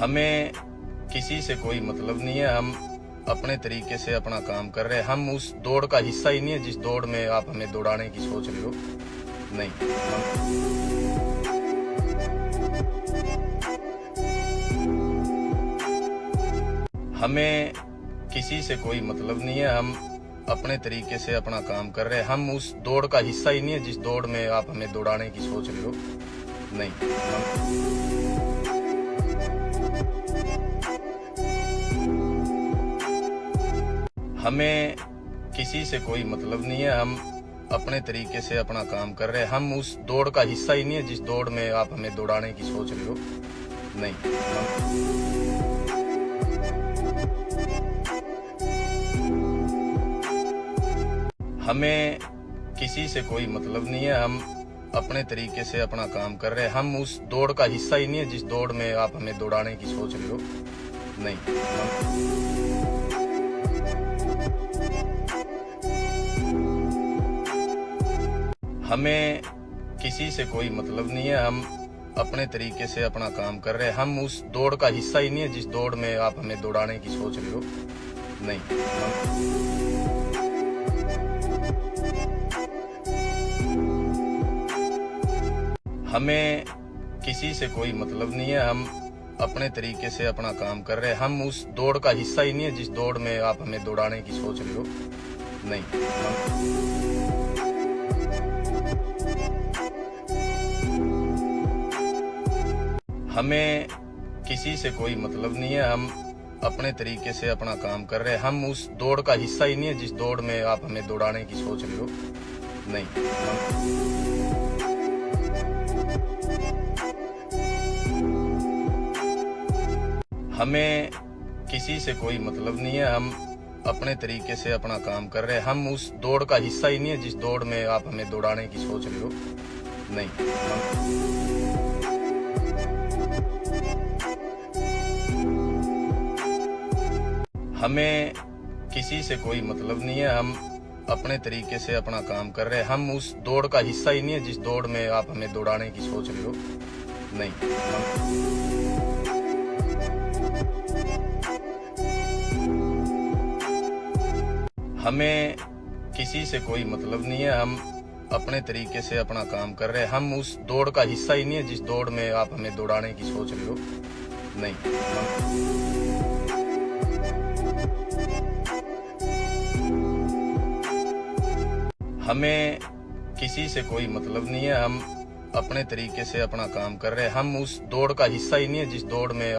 हमें किसी से कोई मतलब नहीं है। हम अपने तरीके से अपना काम कर रहे हैं। हम उस दौड़ का हिस्सा ही नहीं है जिस दौड़ में आप हमें दौड़ाने की सोच रहे हो। नहीं, हमें किसी से कोई मतलब नहीं है। हम अपने तरीके से अपना काम कर रहे हैं। हम उस दौड़ का हिस्सा ही नहीं है जिस दौड़ में आप हमें दौड़ाने की सोच रहे हो। नहीं, हमें किसी से कोई मतलब नहीं है। हम अपने तरीके से अपना काम कर रहे हैं। हम उस दौड़ का हिस्सा ही नहीं है जिस दौड़ में आप हमें दौड़ाने की सोच रहे हो। नहीं, हमें किसी से कोई मतलब नहीं है। हम अपने तरीके से अपना काम कर रहे हैं। हम उस दौड़ का हिस्सा ही नहीं है जिस दौड़ में आप हमें दौड़ाने की सोच रहे हो। नहीं, हमें किसी से कोई मतलब नहीं है। हम अपने तरीके से अपना काम कर रहे हैं। हम उस दौड़ का हिस्सा ही नहीं है जिस दौड़ में आप हमें दौड़ाने की सोच रहे हो। नहीं, हमें किसी से कोई मतलब नहीं है। हम अपने तरीके से अपना काम कर रहे हैं। हम उस दौड़ का हिस्सा ही नहीं है जिस दौड़ में आप हमें दौड़ाने की सोच रहे हो। नहीं, हमें किसी से कोई मतलब नहीं है। हम अपने तरीके से अपना काम कर रहे हैं। हम उस दौड़ का हिस्सा ही नहीं है जिस दौड़ में आप हमें दौड़ाने की सोच रहे हो। नहीं, हमें किसी से कोई मतलब नहीं है। हम अपने तरीके से अपना काम कर रहे हैं। हम उस दौड़ का हिस्सा ही नहीं है जिस दौड़ में आप हमें दौड़ाने की सोच रहे हो। नहीं, हमें किसी से कोई मतलब नहीं है। हम अपने तरीके से अपना काम कर रहे हैं। हम उस दौड़ का हिस्सा ही नहीं है जिस दौड़ में आप हमें दौड़ाने की सोच रहे हो। नहीं, हमें किसी से कोई मतलब नहीं है। हम अपने तरीके से अपना काम कर रहे हैं। हम उस दौड़ का हिस्सा ही नहीं है जिस दौड़ में आप हमें दौड़ाने की सोच रहे हो। नहीं, हमें किसी से कोई मतलब नहीं है। हम अपने तरीके से अपना काम कर रहे हैं। हम उस दौड़ का हिस्सा ही नहीं है जिस दौड़ में